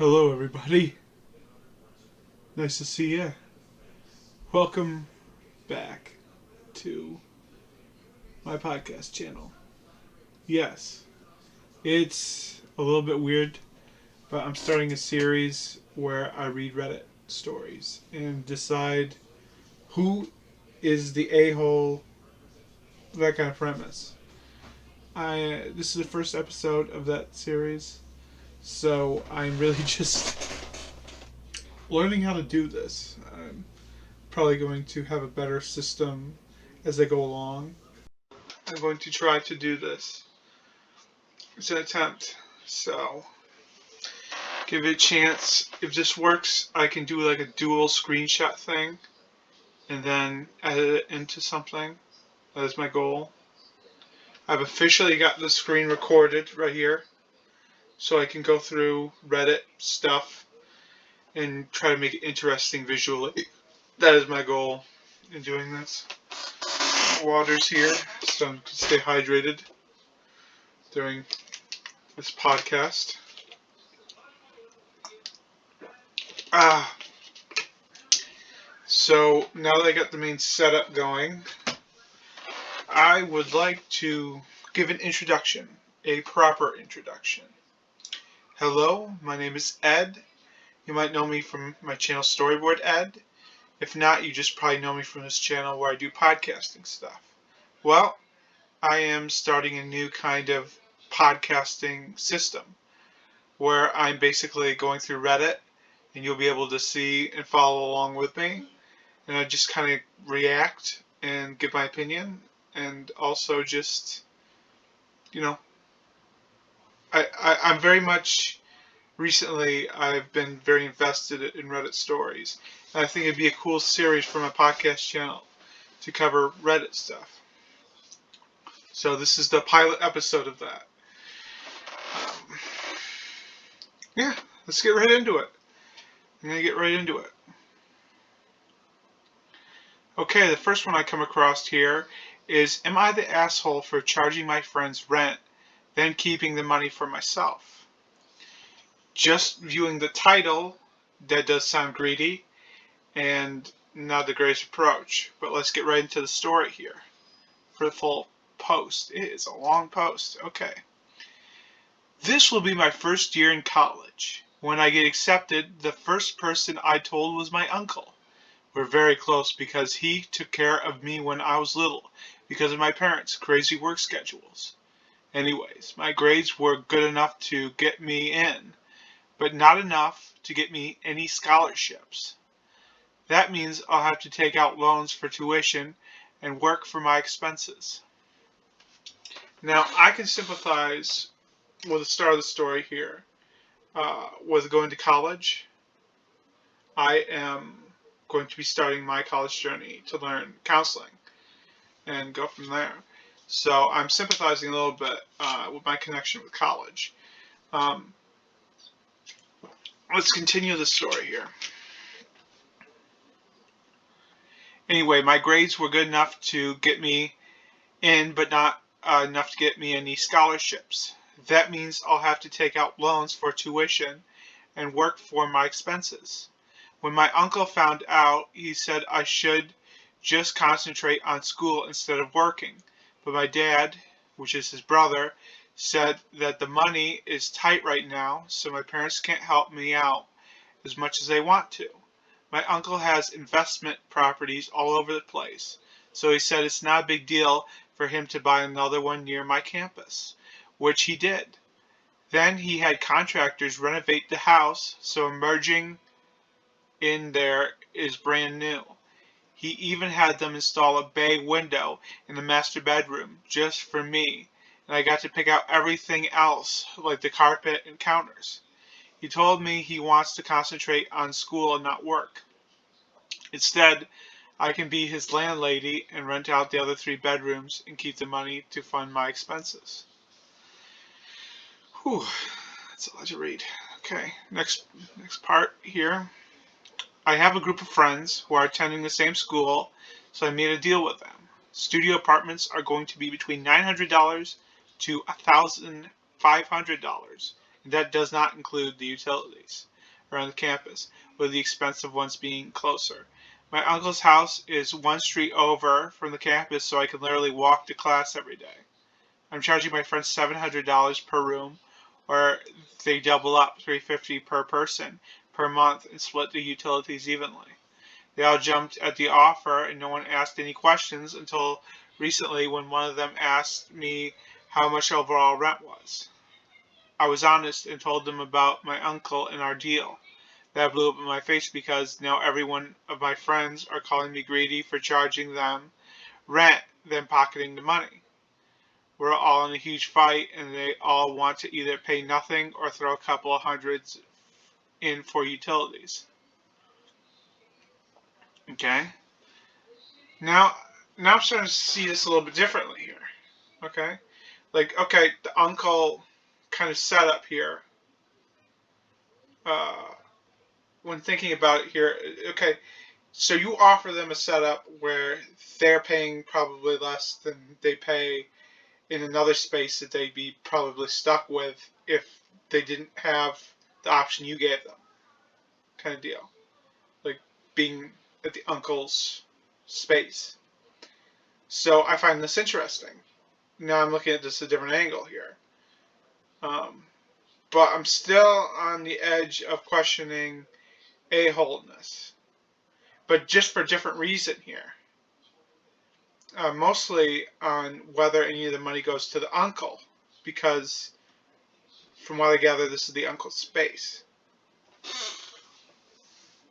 Hello, everybody. Nice to see you. Welcome back to my podcast channel. Yes, it's a little bit weird, but I'm starting a series where I read Reddit stories and decide who is the a-hole, that kind of premise. This is the first episode of that series, so I'm really just learning how to do this. I'm probably going to have a better system as I go along. I'm going to try to do this. It's an attempt, so give it a chance. If this works, I can do like a dual screenshot thing and then edit it into something. That is my goal. I've officially got the screen recorded right here, so I can go through Reddit stuff and try to make it interesting visually. That is my goal in doing this. Water's here, so I can stay hydrated during this podcast. So now that I got the main setup going, I would like to give an introduction, a proper introduction. Hello, my name is Ed. You might know me from my channel Storyboard Ed. If not, you just probably know me from this channel where I do podcasting stuff. Well, I am starting a new kind of podcasting system where I'm basically going through Reddit and you'll be able to see and follow along with me. And I just kind of react and give my opinion, and also just, you know, I'm very much, recently, I've been very invested in Reddit stories. And I think it'd be a cool series for my podcast channel to cover Reddit stuff. So this is the pilot episode of that. Yeah, let's get right into it. I'm going to get right into it. Okay, the first one I come across here is, am I the asshole for charging my friends rent, then keeping the money for myself? Just viewing the title, that does sound greedy, and not the greatest approach. But let's get right into the story here. For the full post. It is a long post. Okay. This will be my first year in college. When I get accepted, the first person I told was my uncle. We're very close because he took care of me when I was little because of my parents' crazy work schedules. Anyways, my grades were good enough to get me in, but not enough to get me any scholarships. That means I'll have to take out loans for tuition and work for my expenses. Now, I can sympathize with the start of the story here with going to college. I am going to be starting my college journey to learn counseling and go from there. So I'm sympathizing a little bit with my connection with college. Let's continue the story here. Anyway, my grades were good enough to get me in, but not enough to get me any scholarships. That means I'll have to take out loans for tuition and work for my expenses. When my uncle found out, he said I should just concentrate on school instead of working. But my dad, which is his brother, said that the money is tight right now, so my parents can't help me out as much as they want to. My uncle has investment properties all over the place, so he said it's not a big deal for him to buy another one near my campus, which he did. Then he had contractors renovate the house, so emerging in there is brand new. He even had them install a bay window in the master bedroom just for me, and I got to pick out everything else, like the carpet and counters. He told me he wants to concentrate on school and not work. Instead, I can be his landlady and rent out the other 3 bedrooms and keep the money to fund my expenses. Whew, that's a lot to read. Okay, next part here. I have a group of friends who are attending the same school, so I made a deal with them. Studio apartments are going to be between $900 to $1,500, and that does not include the utilities. around the campus, with the expensive ones being closer. My uncle's house is one street over from the campus, so I can literally walk to class every day. I'm charging my friends $700 per room, or they double up, $350 per person per month, and split the utilities evenly. They all jumped at the offer, and no one asked any questions until recently when one of them asked me how much overall rent was. I was honest and told them about my uncle and our deal. That blew up in my face because now every one of my friends are calling me greedy for charging them rent, then pocketing the money. We're all in a huge fight, and they all want to either pay nothing or throw a couple of hundreds in for utilities. Okay? Now, now I'm starting to see this a little bit differently here. Okay? Like, okay, the uncle kind of setup here. When thinking about it here, okay, so you offer them a setup where they're paying probably less than they pay in another space that they'd be probably stuck with if they didn't have the option you gave them, kind of deal. Like being at the uncle's space. So I find this interesting. Now I'm looking at this a different angle here. But I'm still on the edge of questioning a-holeness. But just for a different reason here. Mostly on whether any of the money goes to the uncle. Because from what I gather, this is the uncle's space.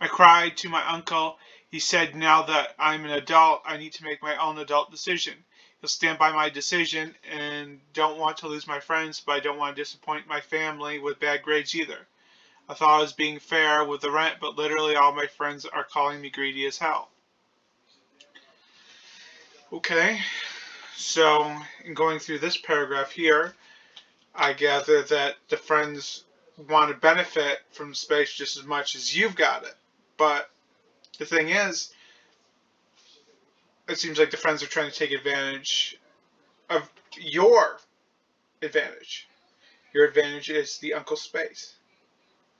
I cried to my uncle. He said, now that I'm an adult, I need to make my own adult decision. He'll stand by my decision and don't want to lose my friends, but I don't want to disappoint my family with bad grades either. I thought I was being fair with the rent, but literally all my friends are calling me greedy as hell. Okay, so in going through this paragraph here, I gather that the friends want to benefit from space just as much as you've got it. But the thing is, it seems like the friends are trying to take advantage of your advantage. Your advantage is the uncle's space.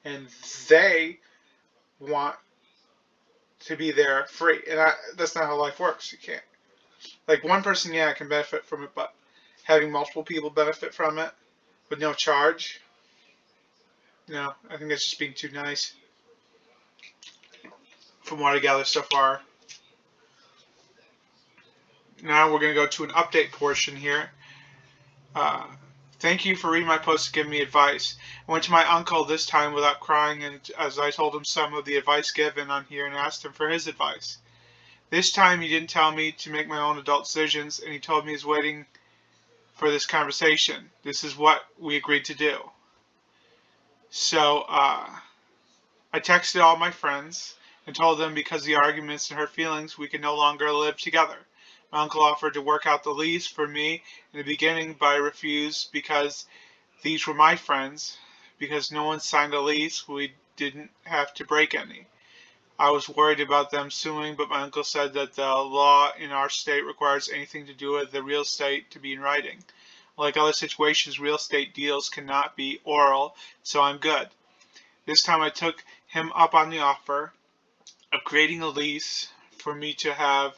And they want to be there free. And that's not how life works. You can't. Like one person, yeah, can benefit from it, but having multiple people benefit from it with no charge, no, I think that's just being too nice. From what I gather so far. Now we're going to go to an update portion here. Thank you for reading my post and giving me advice. I went to my uncle this time without crying, and as I told him some of the advice given on here and asked him for his advice. This time he didn't tell me to make my own adult decisions, and he told me he's waiting for this conversation. This is what we agreed to do. So I texted all my friends and told them because of the arguments and hurt feelings, we could no longer live together. My uncle offered to work out the lease for me in the beginning, but I refused because these were my friends. Because no one signed a lease, we didn't have to break any. I was worried about them suing, but my uncle said that the law in our state requires anything to do with the real estate to be in writing. Like other situations, real estate deals cannot be oral, so I'm good. This time I took him up on the offer of creating a lease for me to have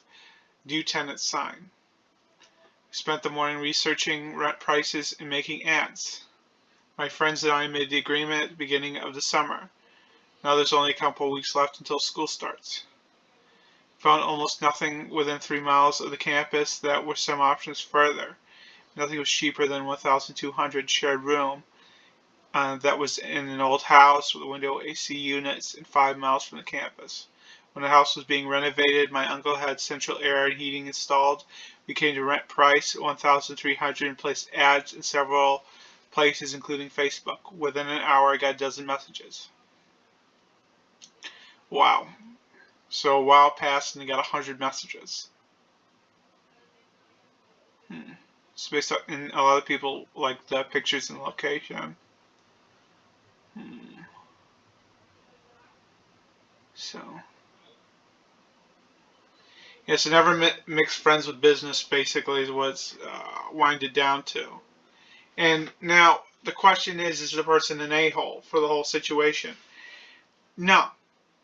new tenants sign. We spent the morning researching rent prices and making ads. My friends and I made the agreement at the beginning of the summer. Now there's only a couple of weeks left until school starts. Found almost nothing within 3 miles of the campus that were some options further. Nothing was cheaper than $1,200 shared room that was in an old house with window AC units and 5 miles from the campus. When the house was being renovated, my uncle had central air and heating installed. We came to rent price $1,300 and placed ads in several places, including Facebook. Within an hour, I got a dozen messages. Wow. So a while passed and I got 100 messages. It's based on, and a lot of people like the pictures and location. So. Yeah, so never mix friends with business, basically, is what's winded down to. And now, the question is the person an a-hole for the whole situation? No,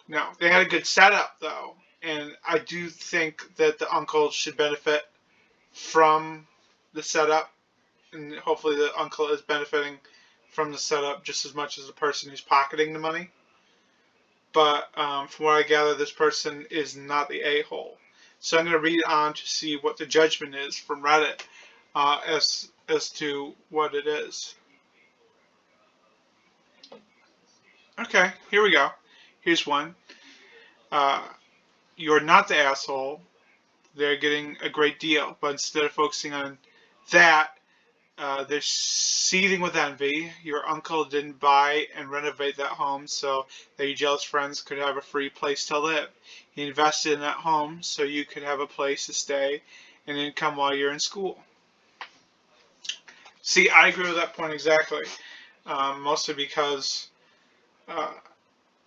no. They had a good setup though, and I do think that the uncle should benefit from the setup, and hopefully the uncle is benefiting from the setup just as much as the person who's pocketing the money. But from what I gather, this person is not the a-hole. So I'm going to read on to see what the judgment is from Reddit as to what it is. Okay, here we go. Here's one. You're not the asshole. They're getting a great deal, but instead of focusing on that, they're seething with envy. Your uncle didn't buy and renovate that home so that your jealous friends could have a free place to live. He invested in that home so you could have a place to stay and income while you're in school. See, I agree with that point exactly. Mostly because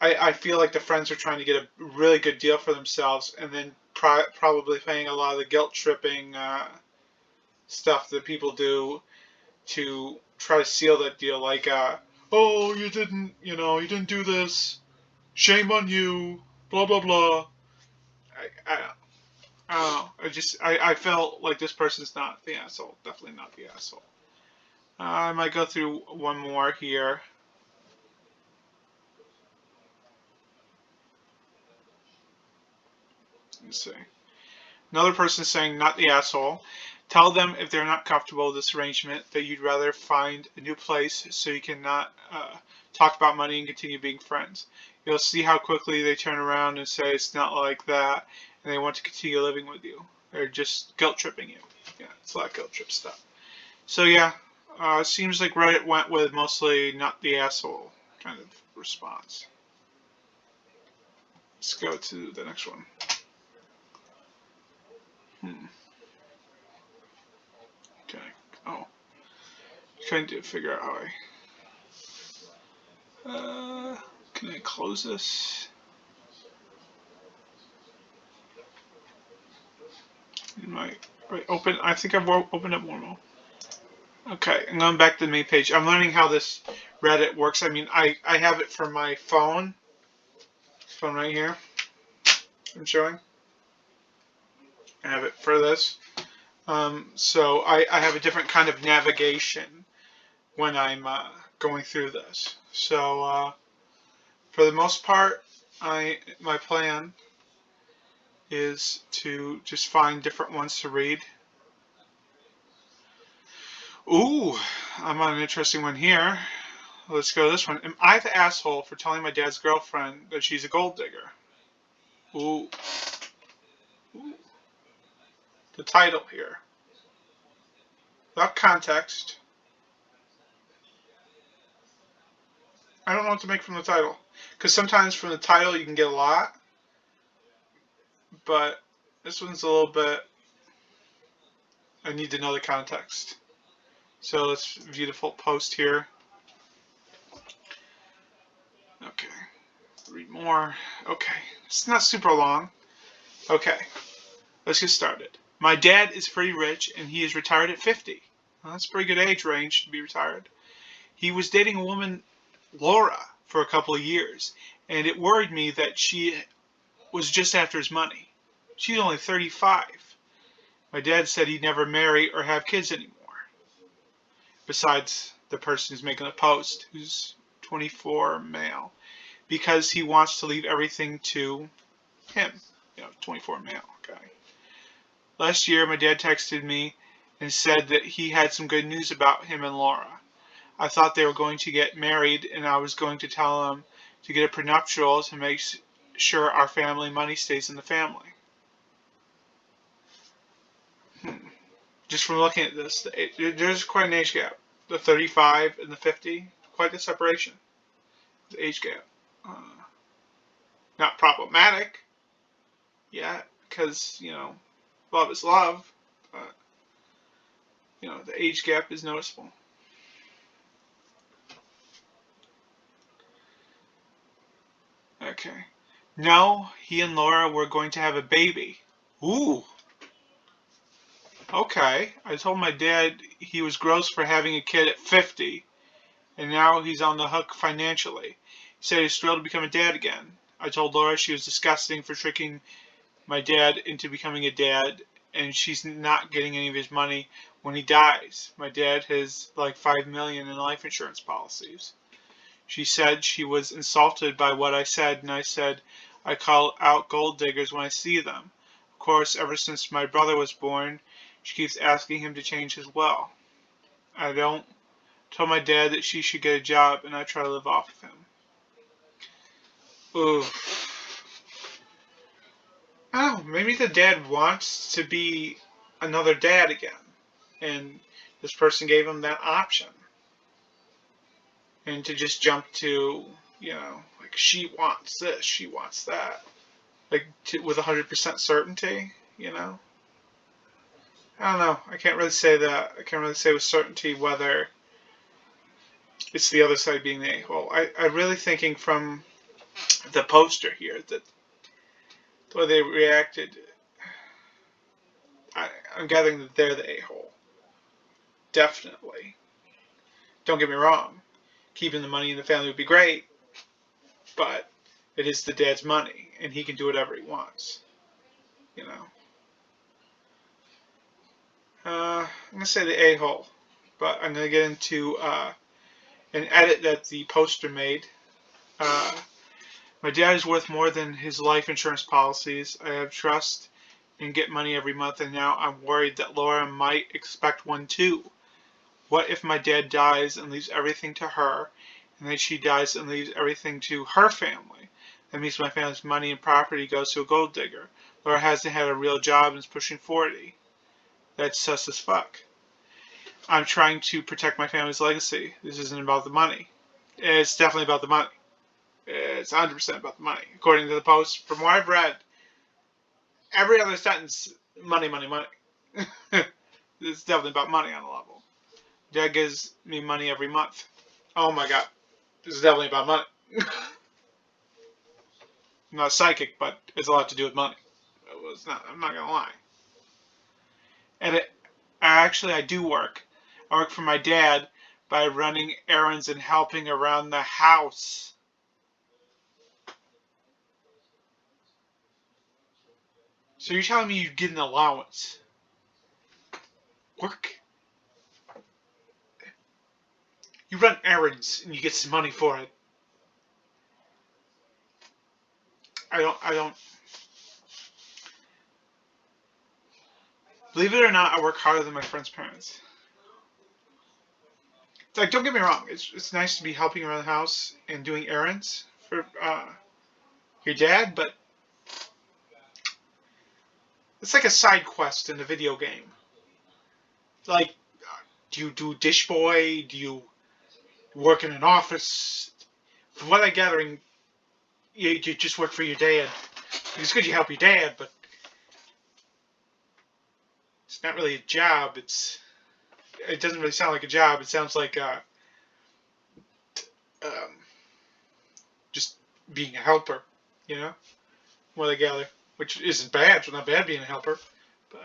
I feel like the friends are trying to get a really good deal for themselves and then probably paying a lot of the guilt tripping stuff that people do to try to seal that deal, like, oh, you didn't do this, shame on you, blah blah blah. I don't know. I felt like this person's not the asshole. Definitely not the asshole. I might go through one more here. Let's see. Another person saying not the asshole. Tell them if they're not comfortable with this arrangement that you'd rather find a new place so you can not talk about money and continue being friends. You'll see how quickly they turn around and say it's not like that and they want to continue living with you. They're just guilt tripping you. Yeah, it's a lot of guilt trip stuff. So yeah, it seems like Reddit went with mostly not the asshole kind of response. Let's go to the next one. Okay. Oh. Trying to figure out how can I close this? Open. I think I've opened up one more. Okay, I'm going back to the main page. I'm learning how this Reddit works. I mean, I have it for my phone. Phone right here. I'm showing. I have it for this. So I have a different kind of navigation when I'm going through this. So for the most part, my plan is to just find different ones to read. Ooh, I'm on an interesting one here. Let's go to this one. Am I the asshole for telling my dad's girlfriend that she's a gold digger? Ooh. Ooh. The title here. Without context. I don't know what to make from the title. Because sometimes from the title you can get a lot. But this one's a little bit... I need to know the context. So let's view the full post here. Okay. Read more. Okay. It's not super long. Okay. Let's get started. My dad is pretty rich and he is retired at 50. Well, that's a pretty good age range to be retired. He was dating a woman, Laura, for a couple of years, and it worried me that she was just after his money. She's only 35. My dad said he'd never marry or have kids anymore. Besides the person who's making the post, who's 24, male, because he wants to leave everything to him. 24 male guy. Last year, my dad texted me and said that he had some good news about him and Laura. I thought they were going to get married, and I was going to tell him to get a prenuptial to make sure our family money stays in the family. Just from looking at this, there's quite an age gap. The 35 and the 50, quite the separation. The age gap. Not problematic yet, because, love is love, but, the age gap is noticeable. Okay. No, he and Laura were going to have a baby. Ooh. Okay. I told my dad he was gross for having a kid at 50, and now he's on the hook financially. He said he was thrilled to become a dad again. I told Laura she was disgusting for tricking my dad into becoming a dad, and she's not getting any of his money when he dies. My dad has like $5 million in life insurance policies. She said she was insulted by what I said, and I said I call out gold diggers when I see them. Of course, ever since my brother was born, she keeps asking him to change his will. I don't tell my dad that she should get a job, and I try to live off of him. Ooh. Oh, maybe the dad wants to be another dad again, and this person gave him that option. And to just jump to, like she wants this, she wants that, like with 100% certainty, I don't know. I can't really say that. I can't really say with certainty whether it's the other side being the a-hole. I'm really thinking from the poster here that the way they reacted, I'm gathering that they're the a-hole. Definitely. Don't get me wrong. Keeping the money in the family would be great, but it is the dad's money, and he can do whatever he wants. I'm going to say the a-hole, but I'm going to get into an edit that the poster made. My dad is worth more than his life insurance policies. I have trust and get money every month, and now I'm worried that Laura might expect one too. What if my dad dies and leaves everything to her, and then she dies and leaves everything to her family? That means my family's money and property goes to a gold digger. Laura hasn't had a real job and is pushing 40. That's sus as fuck. I'm trying to protect my family's legacy. This isn't about the money. It's definitely about the money. It's 100% about the money. According to the post, from what I've read, every other sentence, money, money, money. It's definitely about money on a level. Dad gives me money every month. Oh my god. This is definitely about money. I'm not psychic, but it's a lot to do with money. I'm not going to lie. And I do work. I work for my dad by running errands and helping around the house. So you're telling me you get an allowance? Work? You run errands and you get some money for it. I don't. Believe it or not, I work harder than my friend's parents. It's like, don't get me wrong. It's nice to be helping around the house and doing errands for your dad, but it's like a side quest in a video game. Like, do you do dish boy? Do you work in an office? From what I'm gathering, you just work for your dad. It's good you help your dad, but it's not really a job. It doesn't really sound like a job. It sounds like just being a helper, what I gather. Which isn't bad. It's not bad being a helper. But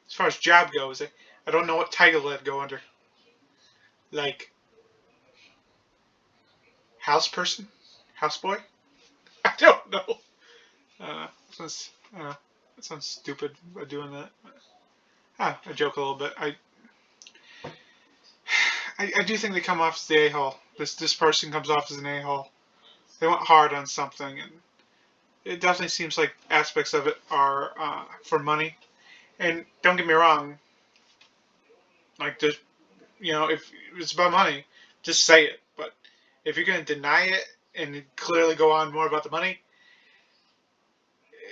as far as job goes, I don't know what title that'd go under. Like, house person? Houseboy? I don't know. That sounds stupid by doing that. I joke a little bit. I do think they come off as the a-hole. This person comes off as an a-hole. They went hard on something, and it definitely seems like aspects of it are for money. And don't get me wrong, like if it's about money, just say it. But if you're going to deny it and clearly go on more about the money,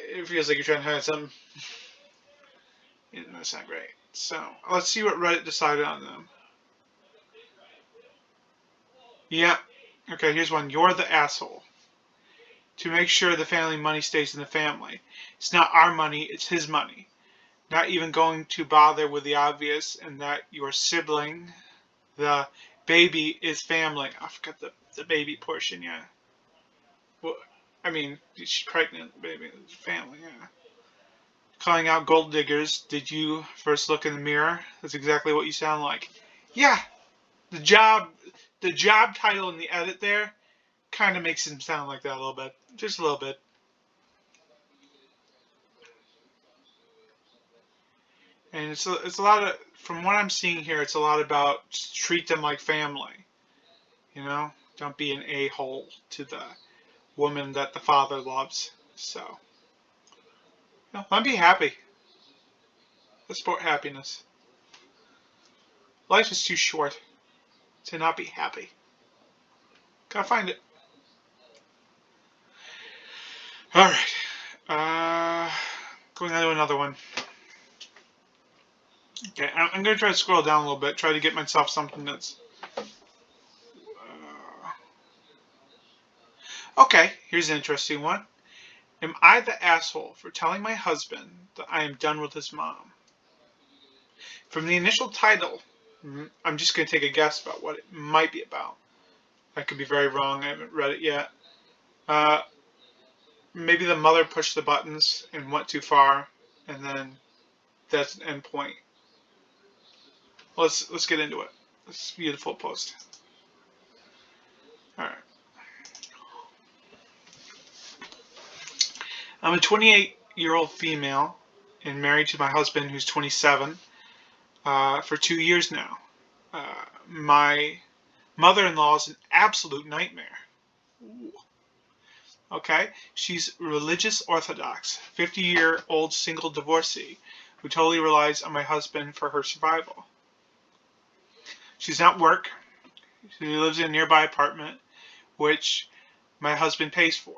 it feels like you're trying to hide something. That's not great. So let's see what Reddit decided on them. Yeah. Okay, here's one. You're the asshole. To make sure the family money stays in the family. It's not our money, it's his money. Not even going to bother with the obvious, and that your sibling, the baby, is family. I forgot the baby portion, yeah. Well, I mean, she's pregnant, baby, it's family, yeah. Calling out gold diggers. Did you first look in the mirror? That's exactly what you sound like. Yeah, the job title in the edit there kind of makes him sound like that a little bit. Just a little bit. And it's a lot of, from what I'm seeing here, it's a lot about just treat them like family. You know? Don't be an a-hole to the woman that the father loves. So, let me be happy. Let's support happiness. Life is too short to not be happy. Gotta find it. Alright. Going on to another one. Okay, I'm going to try to scroll down a little bit, try to get myself something that's... Okay, here's an interesting one. Am I the asshole for telling my husband that I am done with his mom? From the initial title, I'm just going to take a guess about what it might be about. I could be very wrong, I haven't read it yet. Maybe the mother pushed the buttons and went too far, and then that's an end point. Let's get into it. This beautiful post. Alright. I'm a 28-year-old female and married to my husband who's 27 for 2 years now. My mother-in-law is an absolute nightmare. Ooh. Okay? She's religious Orthodox, 50-year-old single divorcee who totally relies on my husband for her survival. She's not work. She lives in a nearby apartment, which my husband pays for.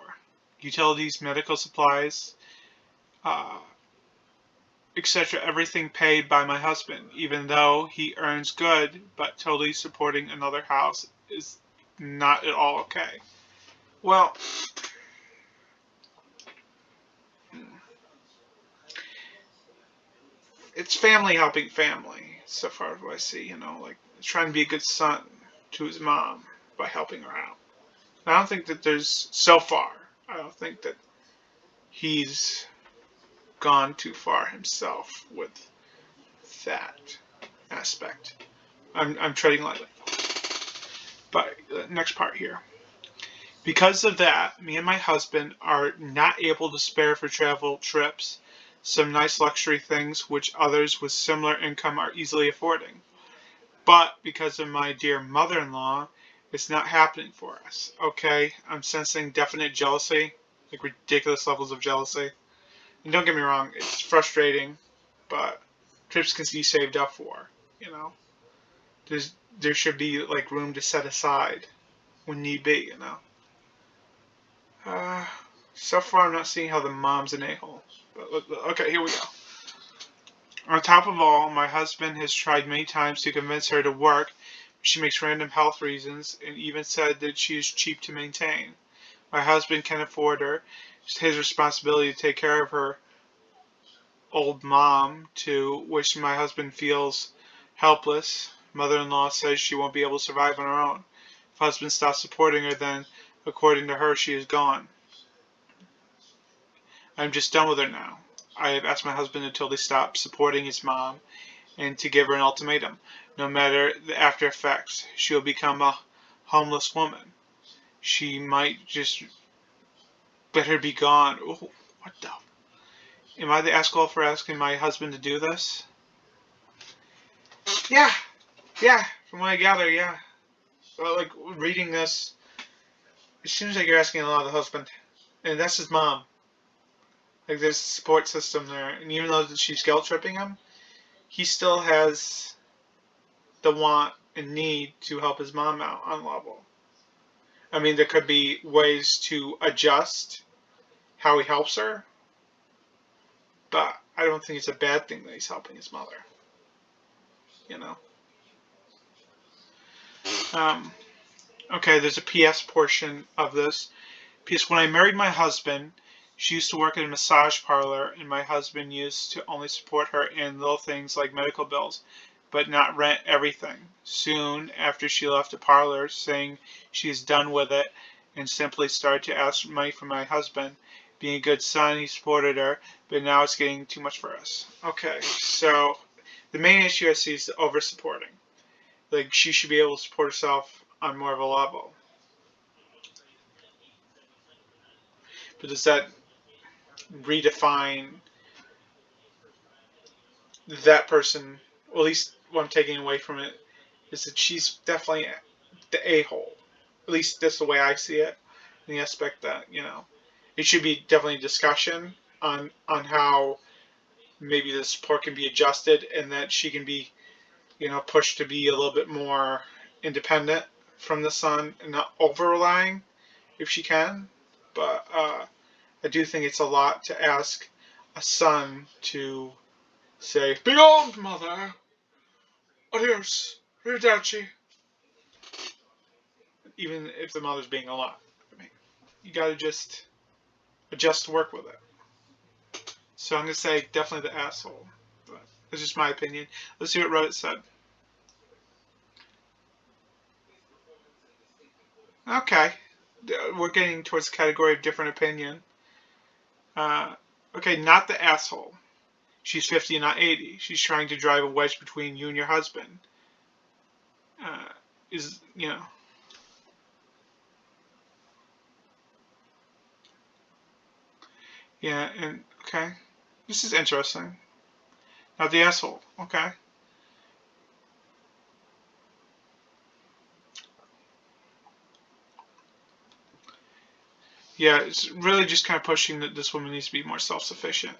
Utilities, medical supplies, etc. Everything paid by my husband, even though he earns good, but totally supporting another house is not at all okay. Well, it's family helping family, so far as I see, like trying to be a good son to his mom by helping her out. I don't think that I don't think that he's gone too far himself with that aspect. I'm treading lightly. But next part here. Because of that, me and my husband are not able to spare for travel trips, some nice luxury things which others with similar income are easily affording. But because of my dear mother-in-law, it's not happening for us. Okay, I'm sensing definite jealousy, like ridiculous levels of jealousy. And don't get me wrong, it's frustrating, but trips can be saved up for, There should be like room to set aside when need be, So far I'm not seeing how the mom's an a-hole. But okay, here we go. On top of all, my husband has tried many times to convince her to work. She makes random health reasons and even said that she is cheap to maintain. My husband can afford her. It's his responsibility to take care of her old mom, to which my husband feels helpless. Mother-in-law says she won't be able to survive on her own. If husband stops supporting her, then, according to her, she is gone. I'm just done with her now. I have asked my husband to totally stop supporting his mom and to give her an ultimatum. No matter the after effects, she'll become a homeless woman. She might just better be gone. Oh, what the? Am I the asshole for asking my husband to do this? Yeah, from what I gather, yeah. Well, like, reading this, it seems like you're asking a lot of the husband. And that's his mom. Like, there's a support system there. And even though she's guilt-tripping him, he still has the want and need to help his mom out on level. I mean, there could be ways to adjust how he helps her, but I don't think it's a bad thing that he's helping his mother. Okay, there's a PS portion of this. PS, when I married my husband, she used to work at a massage parlor, and my husband used to only support her in little things like medical bills, but not rent everything. Soon after she left the parlor, saying she is done with it, and simply started to ask money from my husband. Being a good son, he supported her, but now it's getting too much for us. Okay, so the main issue I see is the over-supporting. Like, she should be able to support herself on more of a level. But does that redefine that person? Well, at least what I'm taking away from it is that she's definitely the a-hole. At least that's the way I see it. In the aspect that, it should be definitely a discussion on how maybe the support can be adjusted and that she can be, pushed to be a little bit more independent from the son and not over relying if she can. But I do think it's a lot to ask a son to say, "Be old, mother. Adios. Arrivederci." Even if the mother's being a lot. I mean, you gotta just adjust to work with it. So I'm gonna say definitely the asshole. But that's just my opinion. Let's see what Reddit said. Okay. We're getting towards the category of different opinion. Okay, not the asshole. She's 50 and not 80. She's trying to drive a wedge between you and your husband. Uh, is, Yeah, and, okay. This is interesting. Not the asshole. Okay. Yeah, it's really just kind of pushing that this woman needs to be more self-sufficient.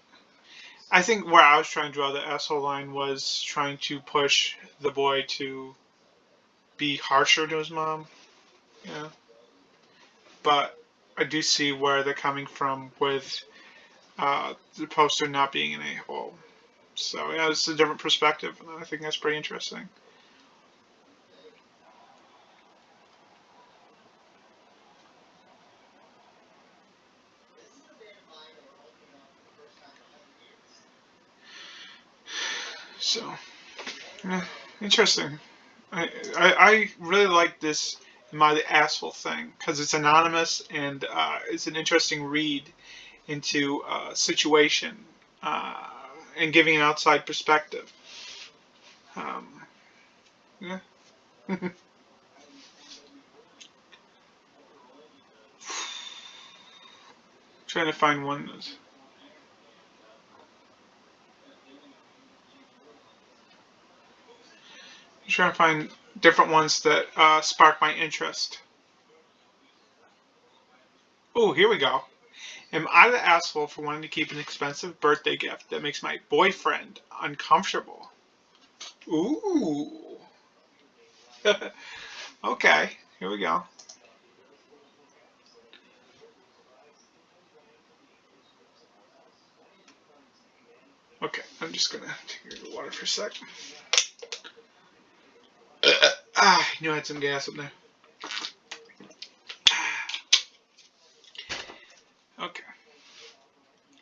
I think where I was trying to draw the asshole line was trying to push the boy to be harsher to his mom. Yeah. But I do see where they're coming from with the poster not being an a-hole. So yeah, it's a different perspective, and I think that's pretty interesting. So yeah, interesting. I really like this My the Asshole thing because it's anonymous and it's an interesting read into a situation uh, and giving an outside perspective. Um, yeah. Trying to find one. Trying to find different ones that spark my interest. Oh, here we go. Am I the asshole for wanting to keep an expensive birthday gift that makes my boyfriend uncomfortable? Ooh. Okay, here we go. Okay, I'm just gonna take the water for a sec. I knew I had some gas up there. Okay,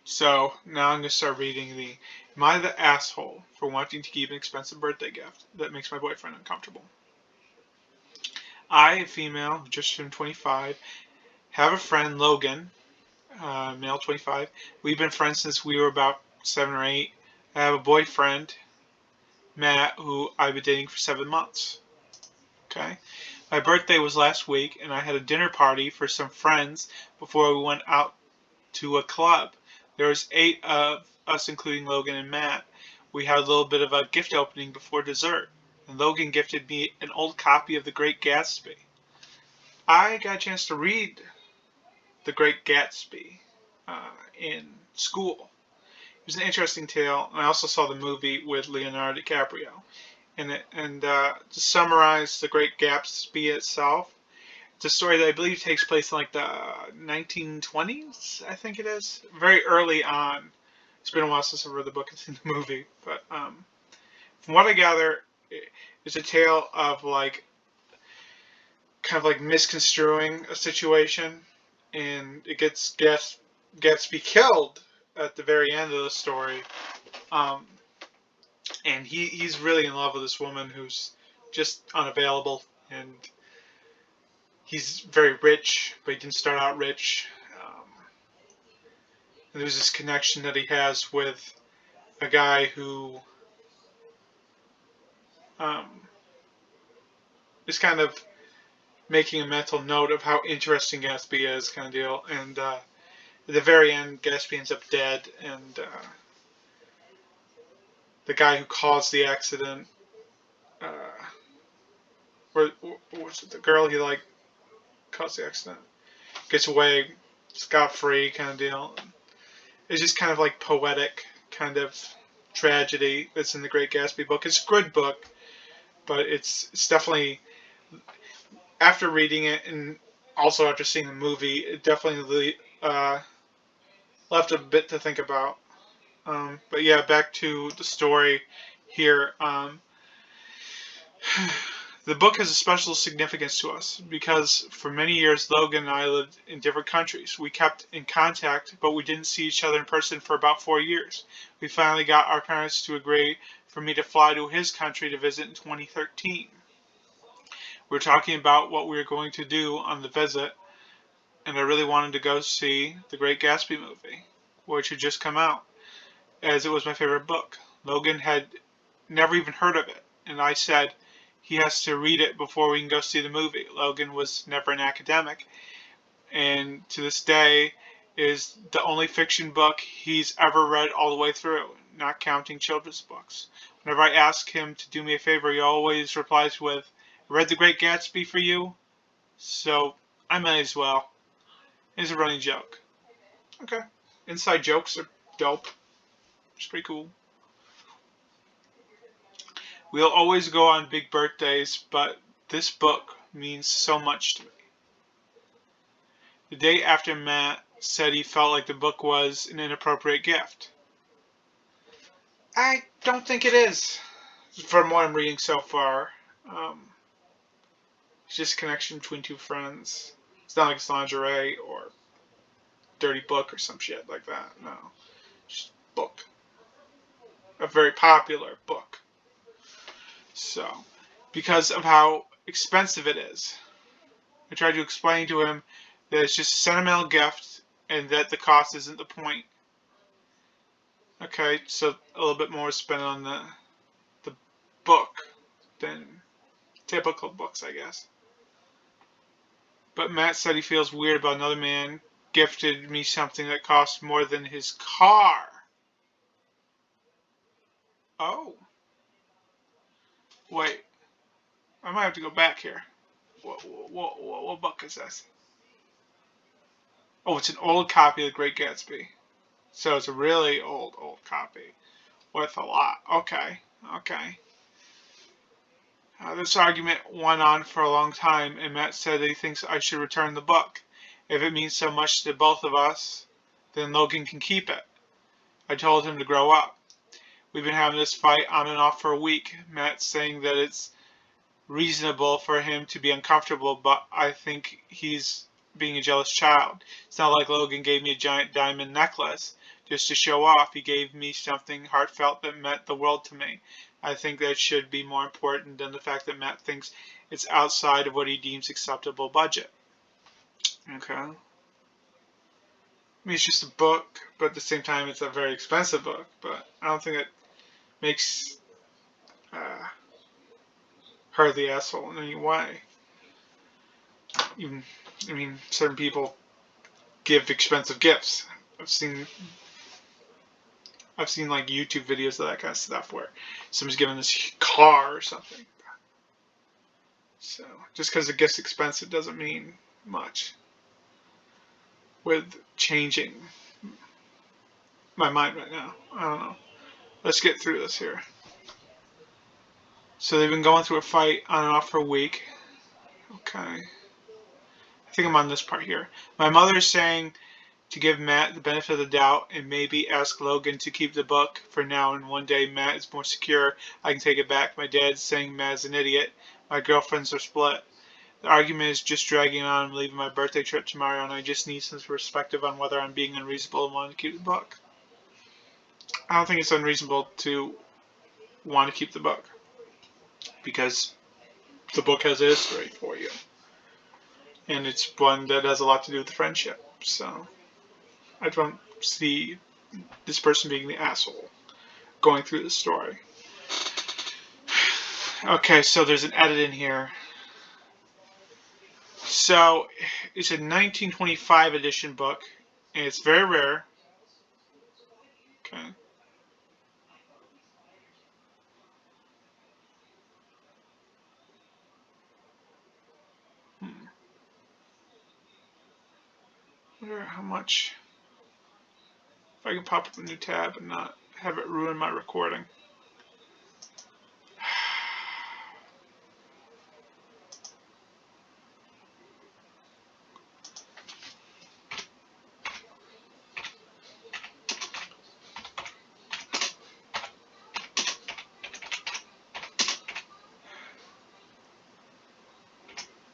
so now I'm gonna start reading the. Am I the asshole for wanting to keep an expensive birthday gift that makes my boyfriend uncomfortable? I, a female, just turned 25, have a friend, Logan, male 25. We've been friends since we were about 7 or 8. I have a boyfriend, Matt, who I've been dating for 7 months. Okay. My birthday was last week, and I had a dinner party for some friends before we went out to a club. There was 8 of us, including Logan and Matt. We had a little bit of a gift opening before dessert, and Logan gifted me an old copy of The Great Gatsby. I got a chance to read The Great Gatsby in school. It was an interesting tale. I also saw the movie with Leonardo DiCaprio. To summarize The Great Gatsby itself, it's a story that I believe takes place in like the 1920s, I think it is. Very early on. It's been a while since I've read the book and seen the movie. But from what I gather, it's a tale of like kind of like misconstruing a situation, and it gets Gatsby killed at the very end of the story. Um, and he's really in love with this woman who's just unavailable, and he's very rich, but he didn't start out rich. And there's this connection that he has with a guy who um, is kind of making a mental note of how interesting Gatsby is, kind of deal. And at the very end, Gatsby ends up dead, and the guy who caused the accident, uh, or was it the girl he like caused the accident, gets away scot free kind of deal. It's just kind of like poetic kind of tragedy that's in the Great Gatsby book. It's a good book, but it's definitely, after reading it and also after seeing the movie, it definitely left a bit to think about. But yeah, back to the story here. The book has a special significance to us because for many years Logan and I lived in different countries. We kept in contact, but we didn't see each other in person for about 4 years. We finally got our parents to agree for me to fly to his country to visit in 2013. We were talking about what we were going to do on the visit, and I really wanted to go see The Great Gatsby movie, which had just come out, as it was my favorite book. Logan had never even heard of it, and I said he has to read it before we can go see the movie. Logan was never an academic, and to this day is the only fiction book he's ever read all the way through, not counting children's books. Whenever I ask him to do me a favor, he always replies with, "Read The Great Gatsby for you, so I might as well." It's a running joke. Okay. Inside jokes are dope. It's pretty cool. We'll always go on big birthdays, but this book means so much to me. The day after Matt said he felt like the book was an inappropriate gift. I don't think it is, from what I'm reading so far. It's just a connection between two friends. It's not like it's lingerie or dirty book or some shit like that. No. Just book. A very popular book. So, because of how expensive it is, I tried to explain to him that it's just a sentimental gift and that the cost isn't the point. Okay, so a little bit more spent on the book than typical books, I guess. But Matt said he feels weird about another man gifted me something that cost more than his car. Oh. Wait. I might have to go back here. What book is this? Oh, it's an old copy of The Great Gatsby. So it's a really old copy. Worth a lot. Okay. This argument went on for a long time, and Matt said that he thinks I should return the book. If it means so much to both of us, then Logan can keep it. I told him to grow up. We've been having this fight on and off for a week. Matt's saying that it's reasonable for him to be uncomfortable, but I think he's being a jealous child. It's not like Logan gave me a giant diamond necklace just to show off. He gave me something heartfelt that meant the world to me. I think that should be more important than the fact that Matt thinks it's outside of what he deems acceptable budget. Okay. I mean, it's just a book, but at the same time, it's a very expensive book. But I don't think it makes her the asshole in any way. Even, I mean, certain people give expensive gifts. I've seen like YouTube videos of that kind of stuff where someone's giving this car or something. So just because the gift's expensive doesn't mean much. With changing my mind right now, I don't know. Let's get through this here. So they've been going through a fight on and off for a week. Okay. I think I'm on this part here. My mother is saying to give Matt the benefit of the doubt and maybe ask Logan to keep the book for now, and one day Matt is more secure, I can take it back. My dad's saying Matt's an idiot. My girlfriends are split. The argument is just dragging on. I'm leaving my birthday trip tomorrow, and I just need some perspective on whether I'm being unreasonable and want to keep the book. I don't think it's unreasonable to want to keep the book, because the book has a history for you. And it's one that has a lot to do with the friendship. So I don't see this person being the asshole going through the story. Okay, so there's an edit in here. So it's a 1925 edition book, and it's very rare. Okay. Hmm. Wonder how much. If I can pop up a new tab and not have it ruin my recording.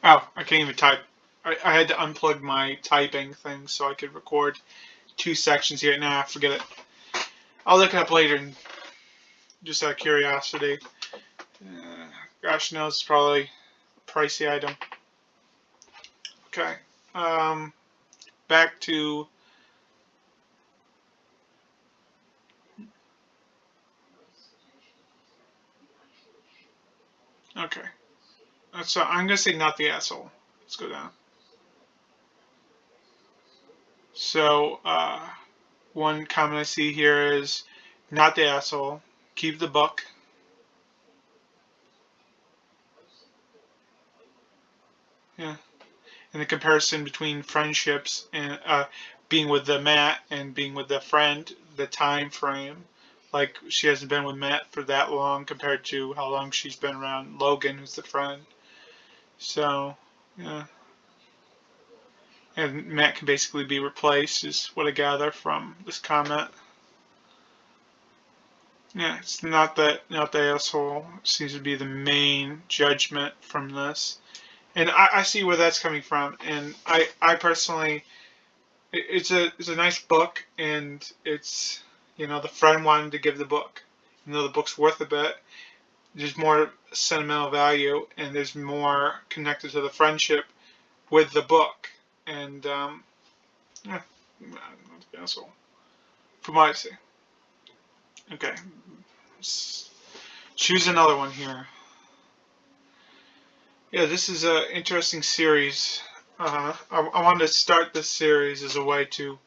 Oh, I can't even type. I had to unplug my typing thing so I could record 2 sections here. Nah, forget it. I'll look it up later, and just out of curiosity. Gosh knows, it's probably a pricey item. Okay. Back to. Okay. So I'm gonna say not the asshole. Let's go down. So one comment I see here is not the asshole. Keep the book. Yeah. And the comparison between friendships and being with the Matt and being with the friend, the time frame. Like she hasn't been with Matt for that long compared to how long she's been around Logan, who's the friend. So, yeah. And Matt can basically be replaced, is what I gather from this comment. Yeah, it's not the asshole seems to be the main judgment from this, and I see where that's coming from. And I personally, it's a nice book, and it's the friend wanted to give the book, the book's worth a bit. There's more sentimental value, and there's more connected to the friendship with the book, and yeah, not the asshole from what I see. Okay, choose another one here. Yeah, this is an interesting series. I wanted to start this series as a way to,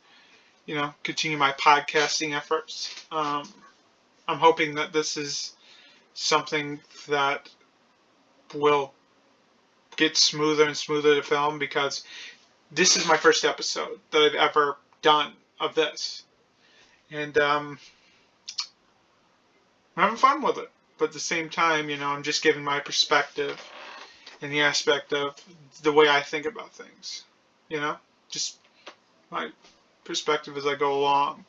continue my podcasting efforts. I'm hoping that this is something that will get smoother and smoother to film because this is my first episode that I've ever done of this. And I'm having fun with it. But at the same time, I'm just giving my perspective in the aspect of the way I think about things. Just my perspective as I go along.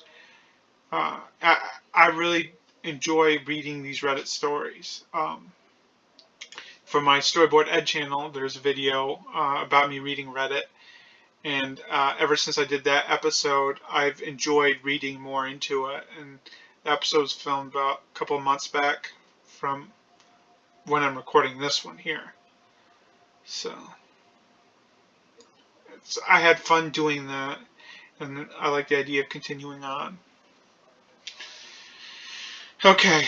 I really enjoy reading these Reddit stories. For my Storyboard Ed channel, there's a video about me reading Reddit. And ever since I did that episode, I've enjoyed reading more into it. And the episode was filmed about a couple of months back from when I'm recording this one here. So I had fun doing that, and I like the idea of continuing on. Okay,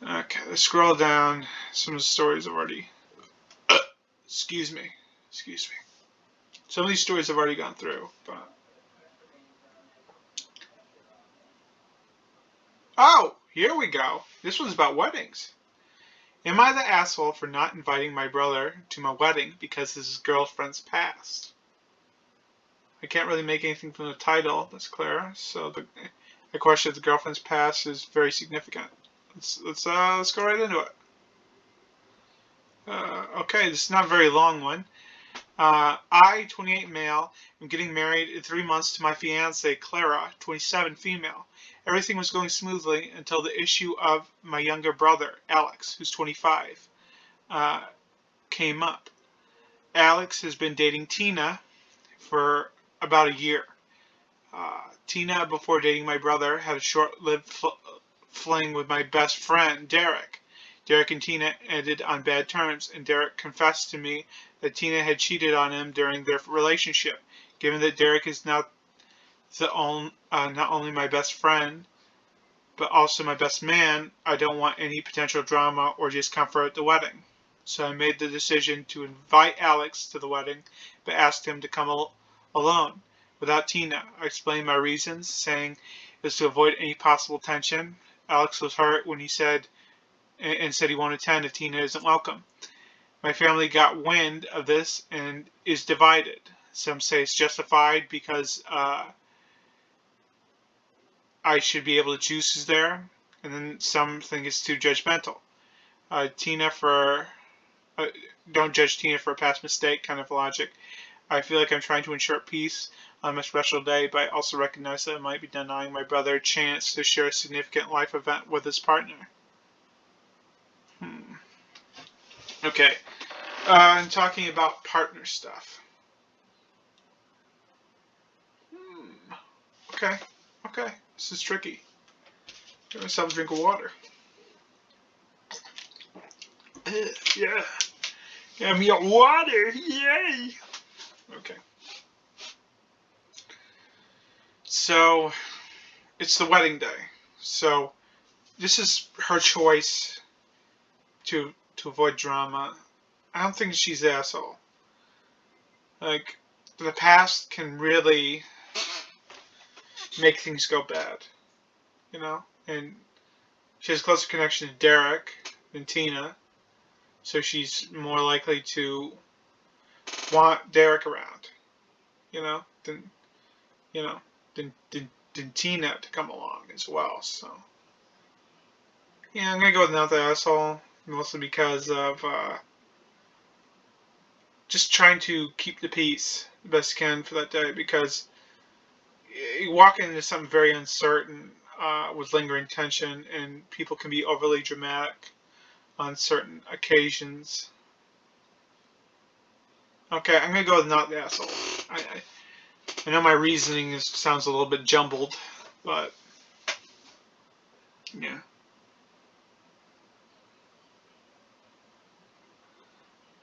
let's scroll down. Some of the stories I've already. Excuse me. Some of these stories I've already gone through, but. Oh, here we go. This one's about weddings. Am I the asshole for not inviting my brother to my wedding because his girlfriend's passed? I can't really make anything from the title, that's clear. So the question of the girlfriend's past is very significant. Let's go right into it. Okay, this is not a very long one. I, 28 male, am getting married in 3 months to my fiancée, Clara, 27 female. Everything was going smoothly until the issue of my younger brother, Alex, who's 25, came up. Alex has been dating Tina for about a year. Tina, before dating my brother, had a short-lived fling with my best friend, Derek. Derek and Tina ended on bad terms, and Derek confessed to me that Tina had cheated on him during their relationship. Given that Derek is now not only my best friend, but also my best man, I don't want any potential drama or discomfort at the wedding. So I made the decision to invite Alex to the wedding, but asked him to come alone. without Tina. I explained my reasons, saying it was to avoid any possible tension. Alex was hurt when he said he won't attend if Tina isn't welcome. My family got wind of this and is divided. Some say it's justified because I should be able to choose who's there, and then some think it's too judgmental. Tina for don't judge Tina for a past mistake kind of logic. I feel like I'm trying to ensure peace on my special day, but I also recognize that I might be denying my brother a chance to share a significant life event with his partner. Okay. I'm talking about partner stuff. Okay. Okay. This is tricky. Give myself a drink of water. Yeah. Give me a water. Yay. Okay. So, it's the wedding day. So, this is her choice to avoid drama. I don't think she's the asshole. Like, the past can really make things go bad, you know? And she has a closer connection to Derek than Tina, so she's more likely to want Derek around, you know, than Tina to come along as well. So, yeah, I'm gonna go with not the asshole, mostly because of just trying to keep the peace the best you can for that day, because you walk into something very uncertain with lingering tension, and people can be overly dramatic on certain occasions. Okay, I'm gonna go with not the asshole. I know my reasoning sounds a little bit jumbled, but yeah.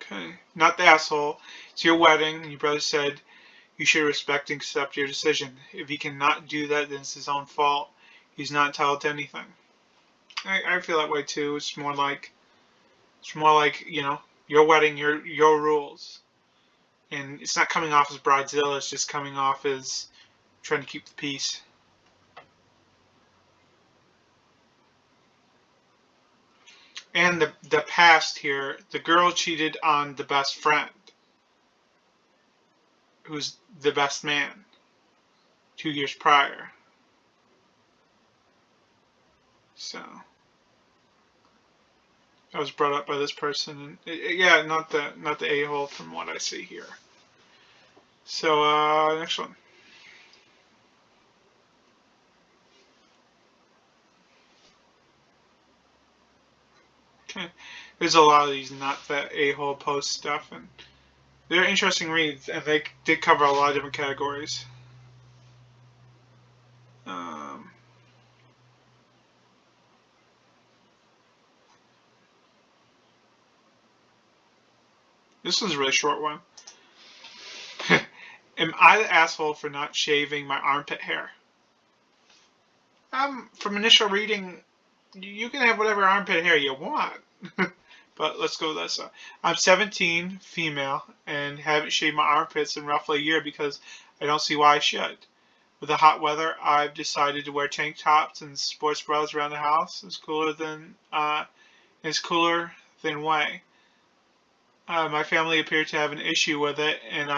Okay, not the asshole. It's your wedding, and your brother said you should respect and accept your decision. If he cannot do that, then it's his own fault. He's not entitled to anything. I feel that way too. It's more like your wedding, your rules, and it's not coming off as bridezilla. It's just coming off as trying to keep the peace. And the past here, the girl cheated on the best friend, who's the best man, 2 years prior. So I was brought up by this person, and yeah, not the a-hole from what I see here. So next one. Okay, there's a lot of these not the a-hole post stuff, and they're interesting reads, and they did cover a lot of different categories. This one's a really short one. Am I the asshole for not shaving my armpit hair? From initial reading, you can have whatever armpit hair you want. But let's go with this. I'm 17, female, and haven't shaved my armpits in roughly a year because I don't see why I should. With the hot weather, I've decided to wear tank tops and sports bras around the house. It's cooler than way. My family appear to have an issue with it, and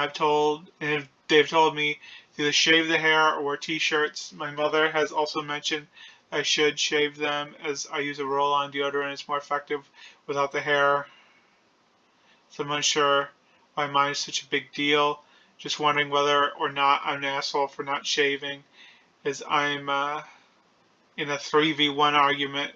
they've told me to either shave the hair or wear t-shirts. My mother has also mentioned I should shave them as I use a roll-on deodorant. It's more effective without the hair. So I'm unsure why mine is such a big deal. Just wondering whether or not I'm an asshole for not shaving, as I'm in a 3v1 argument,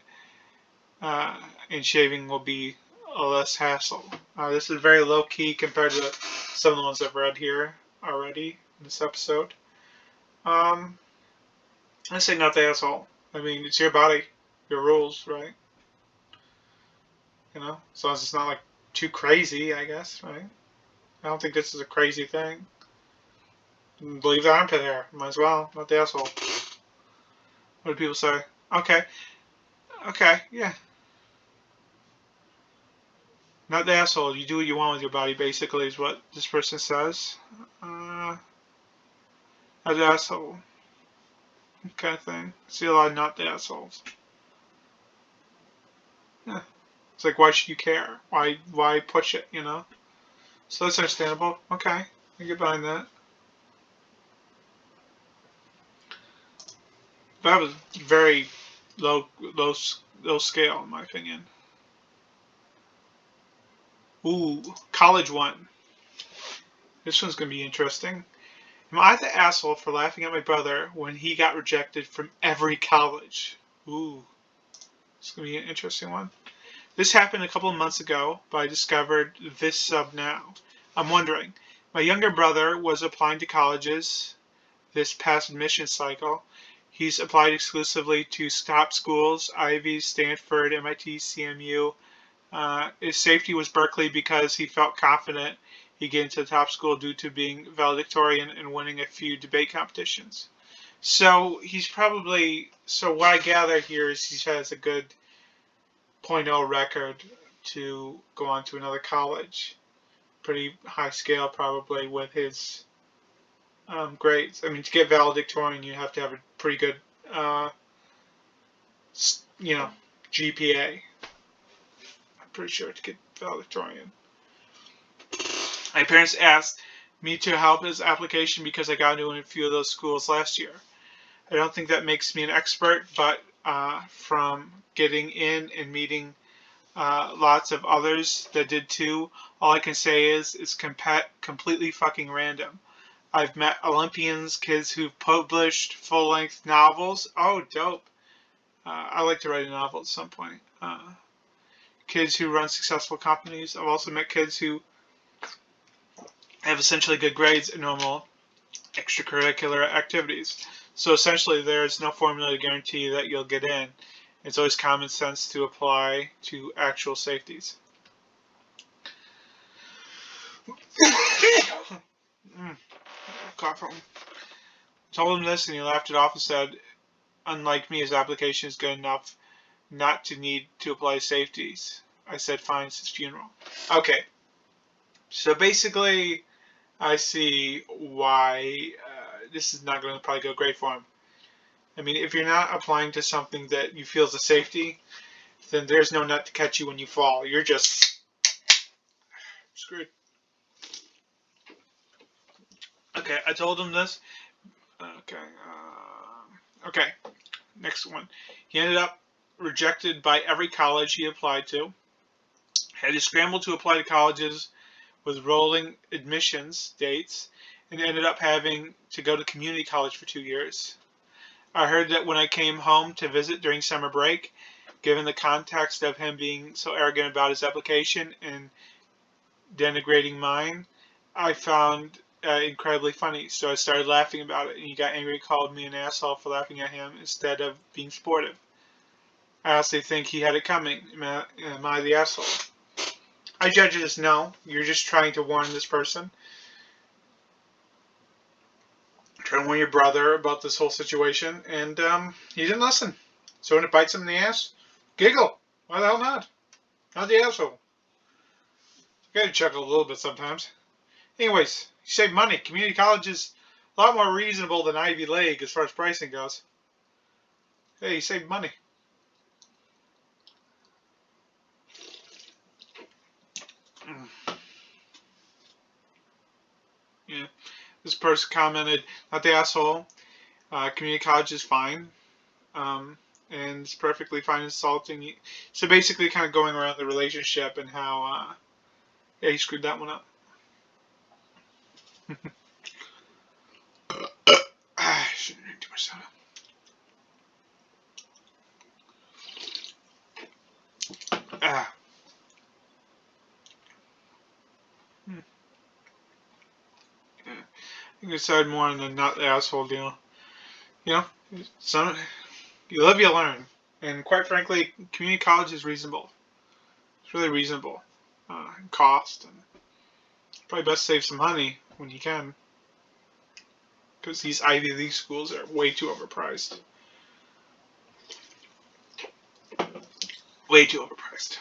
and shaving will be a less hassle. This is very low key compared to some of the ones I've read here already in this episode. I say not the asshole. I mean, it's your body, your rules, right? You know, as long as it's not like too crazy, I guess, right? I don't think this is a crazy thing. Leave the armpit hair. Might as well. Not the asshole. What do people say? Okay. Okay, yeah. Not the asshole. You do what you want with your body, basically, is what this person says. An asshole kind of thing. See a lot of not the assholes. Yeah. It's like, why should you care? Why push it, you know? So that's understandable. Okay. I get behind that. That was very low scale, in my opinion. Ooh, college one. This one's going to be interesting. Am I the asshole for laughing at my brother when he got rejected from every college? Ooh, it's going to be an interesting one. This happened a couple of months ago, but I discovered this sub now. I'm wondering, my younger brother was applying to colleges this past admission cycle. He's applied exclusively to top schools, Ivy, Stanford, MIT, CMU. His safety was Berkeley because he felt confident he'd get into the top school due to being valedictorian and winning a few debate competitions. So he's probably, so what I gather here is he has a good .0 record to go on to another college. Pretty high scale probably with his grades. I mean, to get valedictorian, you have to have a pretty good, you know, GPA. I'm pretty sure to get valedictorian. My parents asked me to help his application because I got into a few of those schools last year. I don't think that makes me an expert, but from getting in and meeting lots of others that did too, all I can say is it's completely fucking random. I've met Olympians, kids who've published full-length novels. Oh, dope. I like to write a novel at some point. Kids who run successful companies. I've also met kids who have essentially good grades in normal extracurricular activities. So essentially, there's no formula to guarantee that you'll get in. It's always common sense to apply to actual safeties. Told him this and he laughed it off and said, unlike me, his application is good enough not to need to apply safeties. I said, fine, it's his funeral. Okay. So basically, I see why this is not going to probably go great for him. I mean, if you're not applying to something that you feel is a safety, then there's no nut to catch you when you fall. You're just screwed. Okay, I told him this. Okay, next one. He ended up rejected by every college he applied to. Had to scramble to apply to colleges with rolling admissions dates, and ended up having to go to community college for 2 years. I heard that when I came home to visit during summer break, given the context of him being so arrogant about his application and denigrating mine, I found incredibly funny. So I started laughing about it, and he got angry and called me an asshole for laughing at him instead of being supportive. I honestly think he had it coming. Am I the asshole? I judge it as no. You're just trying to warn this person. Trying to warn your brother about this whole situation, and he didn't listen. So when it bites him in the ass, giggle. Why the hell not? Not the asshole. You gotta chuckle a little bit sometimes. Anyways, you save money. Community college is a lot more reasonable than Ivy League as far as pricing goes. Hey, you save money. Yeah. This person commented, not the asshole. Community college is fine. And it's perfectly fine insulting. So basically kind of going around the relationship and how, yeah, he screwed that one up. I shouldn't drink too much soda. Yeah. I think decide more on the not the asshole deal. You know, some you live, you learn. And quite frankly, community college is reasonable. It's really reasonable in cost, and probably best save some money when you can, because these Ivy League schools are way too overpriced. Way too overpriced.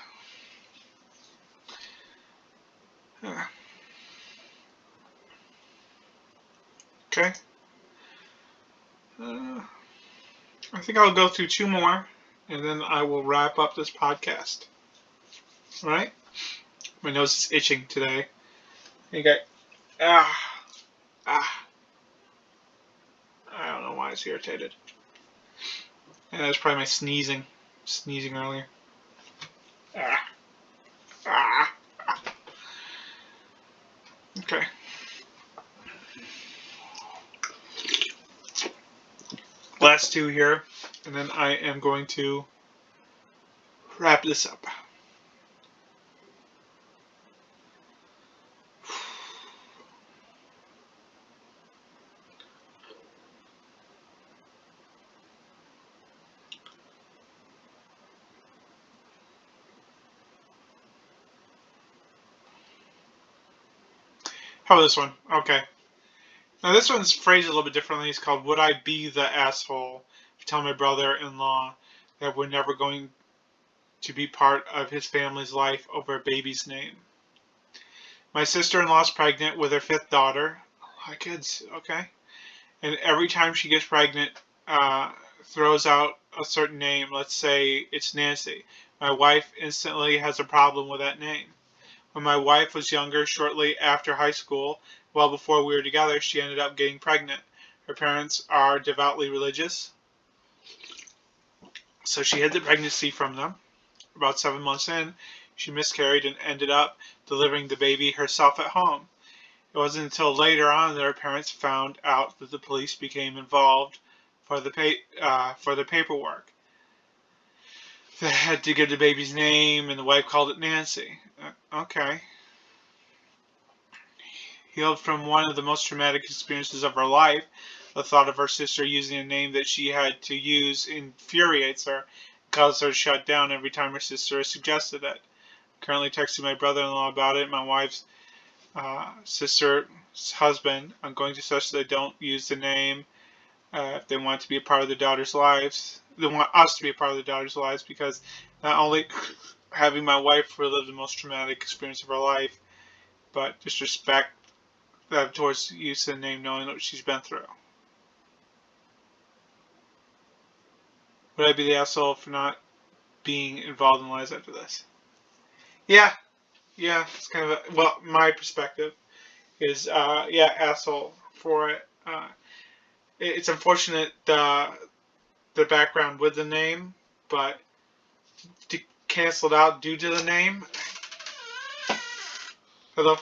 Okay. I think I'll go through two more, and then I will wrap up this podcast. All right? My nose is itching today. Okay. Ah. I don't know why it's irritated. And that's probably my sneezing earlier. Ah. Ah. Okay. Last two here, and then I am going to wrap this up. How about this one? Okay. Now this one's phrased a little bit differently. It's called "Would I Be the Asshole to Tell My Brother-in-Law That We're Never Going to Be Part of His Family's Life Over a Baby's Name?" My sister-in-law is pregnant with her fifth daughter. A lot of kids, okay. And every time she gets pregnant, throws out a certain name. Let's say it's Nancy. My wife instantly has a problem with that name. When my wife was younger, shortly after high school, well before we were together, she ended up getting pregnant. Her parents are devoutly religious, so she hid the pregnancy from them. About 7 months in, she miscarried and ended up delivering the baby herself at home. It wasn't until later on that her parents found out that the police became involved for the paperwork. They had to give the baby's name, and the wife called it Nancy. Okay. Healed from one of the most traumatic experiences of her life, the thought of her sister using a name that she had to use infuriates her, causes her to shut down every time her sister suggested it. Currently texting my brother-in-law about it, my wife's sister's husband. I'm going to such that they don't use the name if they want to be a part of their daughter's lives. They want us to be a part of their daughter's lives because not only having my wife relive the most traumatic experience of her life, but disrespect that towards the use of the name knowing what she's been through. Would I be the asshole for not being involved in lies after this? Yeah, it's kind of my perspective is, asshole for it. It's unfortunate the background with the name, but to cancel it out due to the name. Hello?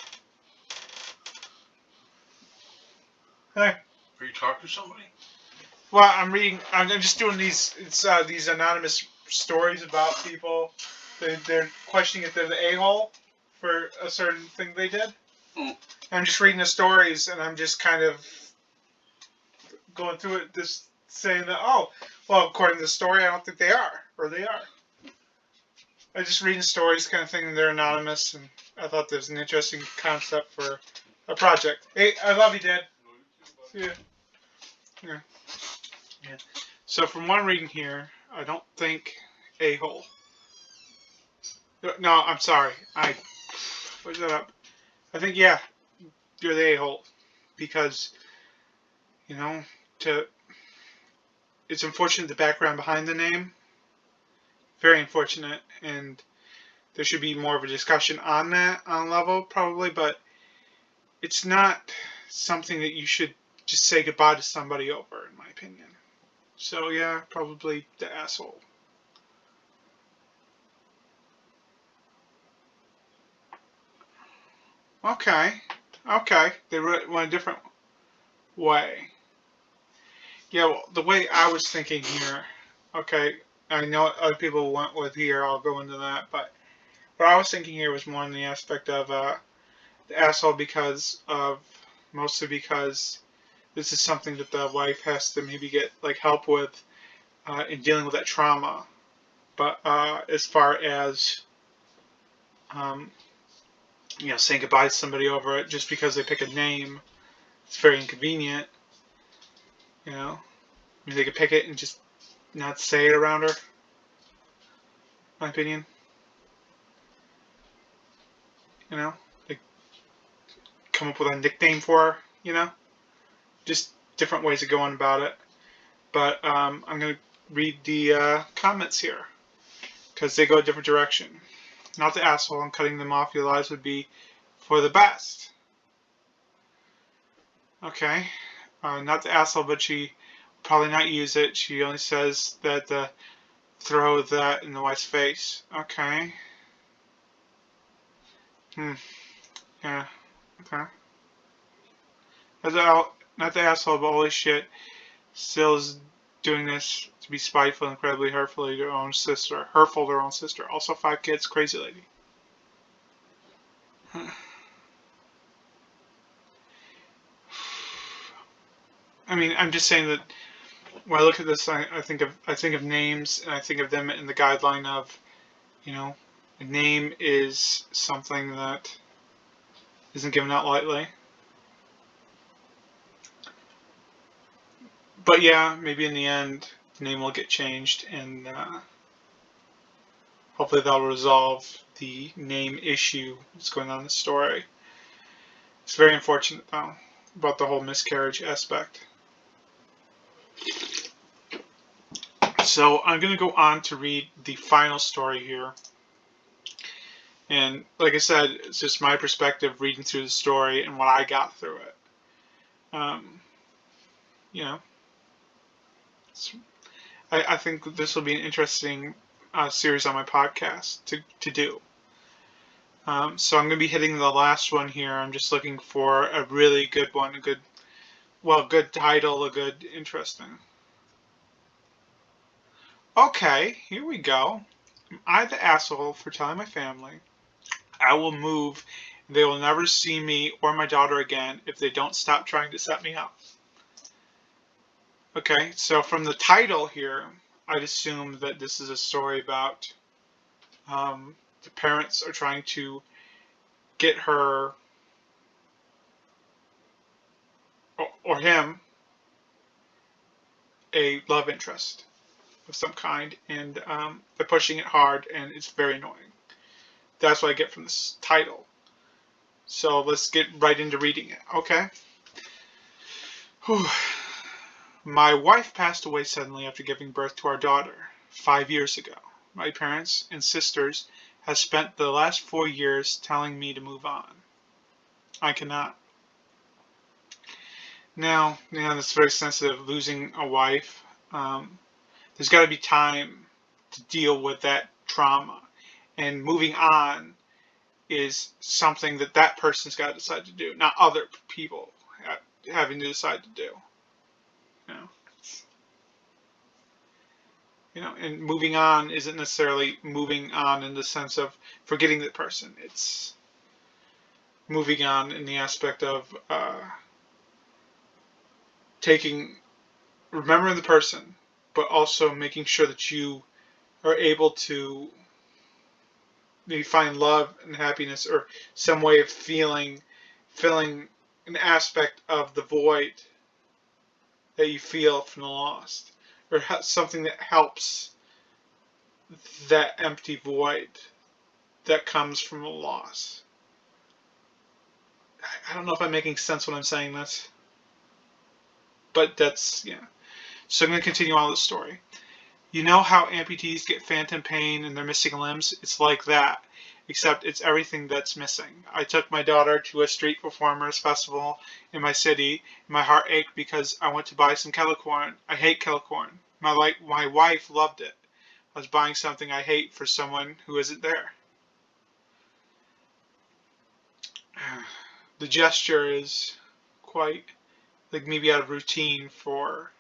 Hi. Are you talking to somebody? Well, I'm reading. I'm just doing these. It's these anonymous stories about people. They're questioning if they're the a-hole for a certain thing they did. Mm. I'm just reading the stories, and I'm just kind of going through it, just saying that, according to the story, I don't think they are, or they are. I'm just reading stories, kind of thing, and they're anonymous, and I thought this was an interesting concept for a project. Hey, I love you, Dad. See ya. Yeah. So from what I'm reading here, I don't think a-hole. No, I'm sorry. I put that up. I think, you're the a-hole. Because, it's unfortunate the background behind the name. Very unfortunate. And there should be more of a discussion on that on a level, probably. But it's not something that you should just say goodbye to somebody over, in my opinion. So, probably the asshole. Okay. They went a different way. Yeah, well, the way I was thinking here, okay, I know other people went with here, I'll go into that, but what I was thinking here was more in the aspect of the asshole mostly because this is something that the wife has to maybe get help with in dealing with that trauma. But as far as saying goodbye to somebody over it just because they pick a name, it's very inconvenient. I mean, they could pick it and just not say it around her. My opinion. Like come up with a nickname for her. Just different ways of going about it. But I'm going to read the comments here because they go a different direction. Not the asshole, and cutting them off your lives would be for the best. Okay. Not the asshole, but she probably not use it. She only says that throw that in the wife's face. Okay. Yeah. Okay. Not the asshole, but holy shit. Still is doing this to be spiteful and incredibly hurtful to their own sister. Hurtful to their own sister. Also 5 kids, crazy lady. I mean, I'm just saying that when I look at this, I think of names, and I think of them in the guideline of, a name is something that isn't given out lightly. But yeah, maybe in the end, the name will get changed, and hopefully that'll resolve the name issue that's going on in the story. It's very unfortunate, though, about the whole miscarriage aspect. So I'm going to go on to read the final story here. And like I said, it's just my perspective reading through the story and what I got through it. I think this will be an interesting series on my podcast to do. So I'm going to be hitting the last one here. I'm just looking for a really good one, a good title, a good interesting. Okay, here we go. Am I the asshole for telling my family I will move and they will never see me or my daughter again if they don't stop trying to set me up? Okay, so from the title here, I'd assume that this is a story about the parents are trying to get her or him a love interest of some kind, and they're pushing it hard, and it's very annoying. That's what I get from this title. So let's get right into reading it, okay? Whew. My wife passed away suddenly after giving birth to our daughter 5 years ago. My parents and sisters have spent the last 4 years telling me to move on. I cannot. Now, that's very sensitive, losing a wife. There's got to be time to deal with that trauma. And moving on is something that person's got to decide to do, not other people having to decide to do. And moving on isn't necessarily moving on in the sense of forgetting the person. It's moving on in the aspect of remembering the person, but also making sure that you are able to maybe find love and happiness or some way of filling an aspect of the void that you feel from the lost, or something that helps that empty void that comes from a loss. I don't know if I'm making sense when I'm saying this, but that's, yeah. So I'm going to continue on with the story. You know how amputees get phantom pain and they're missing limbs? It's like that, except it's everything that's missing. I took my daughter to a street performers festival in my city, and my heart ached because I went to buy some kettle corn. I hate kettle corn. My wife loved it. I was buying something I hate for someone who isn't there. The gesture is quite like maybe out of routine for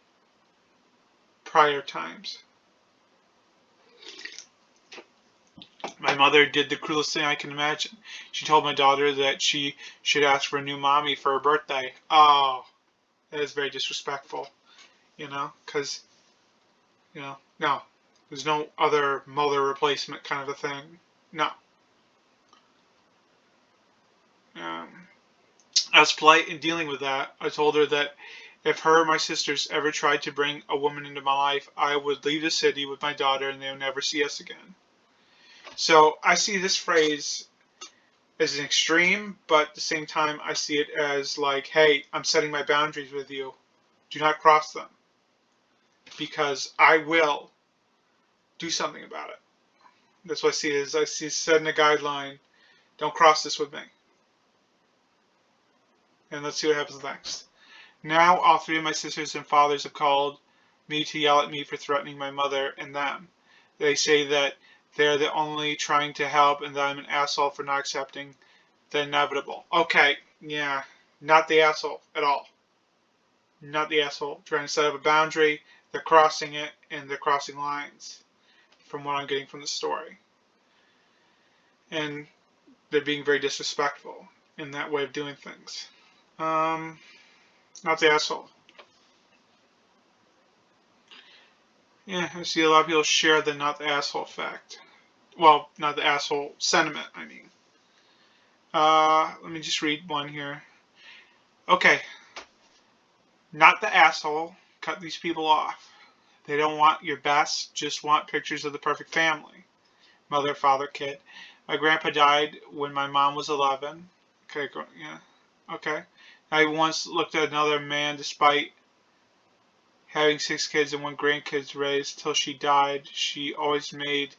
prior times. My mother did the cruelest thing I can imagine. She told my daughter that she should ask for a new mommy for her birthday. Oh, that is very disrespectful, because, no, there's no other mother replacement kind of a thing. No. I was polite in dealing with that. I told her that if her or my sisters ever tried to bring a woman into my life, I would leave the city with my daughter and they would never see us again. So I see this phrase as an extreme, but at the same time I see it as like, hey, I'm setting my boundaries with you. Do not cross them. because I will do something about it. That's what I see is I see setting a guideline. Don't cross this with me. And let's see what happens next. Now all three of my sisters and fathers have called me to yell at me for threatening my mother and them. They say that they're the only trying to help and that I'm an asshole for not accepting the inevitable. Okay, yeah, not the asshole at all. Not the asshole. Trying to set up a boundary, they're crossing it, and they're crossing lines from what I'm getting from the story. And they're being very disrespectful in that way of doing things. Not the asshole. Yeah, I see a lot of people share the not the asshole fact. Well, not the asshole sentiment, I mean. Let me just read one here. Okay. Not the asshole. Cut these people off. They don't want your best, just want pictures of the perfect family. Mother, father, kid. My grandpa died when my mom was 11. Okay, yeah. Okay. I once looked at another man despite having 6 kids and 1 grandkid raised till she died. She always made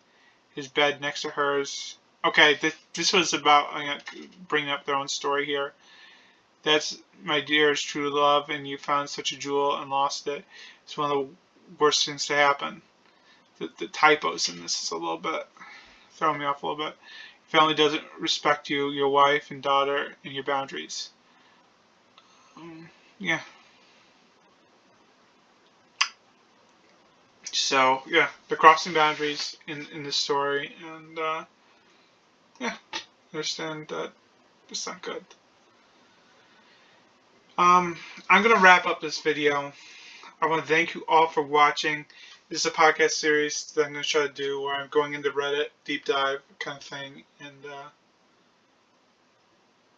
his bed next to hers. Okay, this was about, I'm going to bring up their own story here. That's my dearest true love, and you found such a jewel and lost it. It's one of the worst things to happen. The typos in this is a little bit throwing me off a little bit. Your family doesn't respect you, your wife and daughter, and your boundaries. Yeah. So, yeah, they're crossing boundaries in this story, and, yeah, I understand that it's not good. I'm going to wrap up this video. I want to thank you all for watching. This is a podcast series that I'm going to try to do where I'm going into Reddit, deep dive kind of thing, and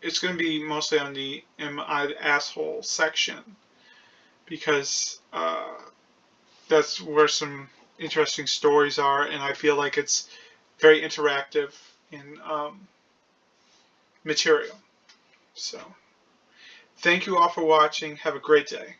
it's going to be mostly on the Am I the Asshole section, because that's where some interesting stories are, and I feel like it's very interactive in material. So, thank you all for watching. Have a great day.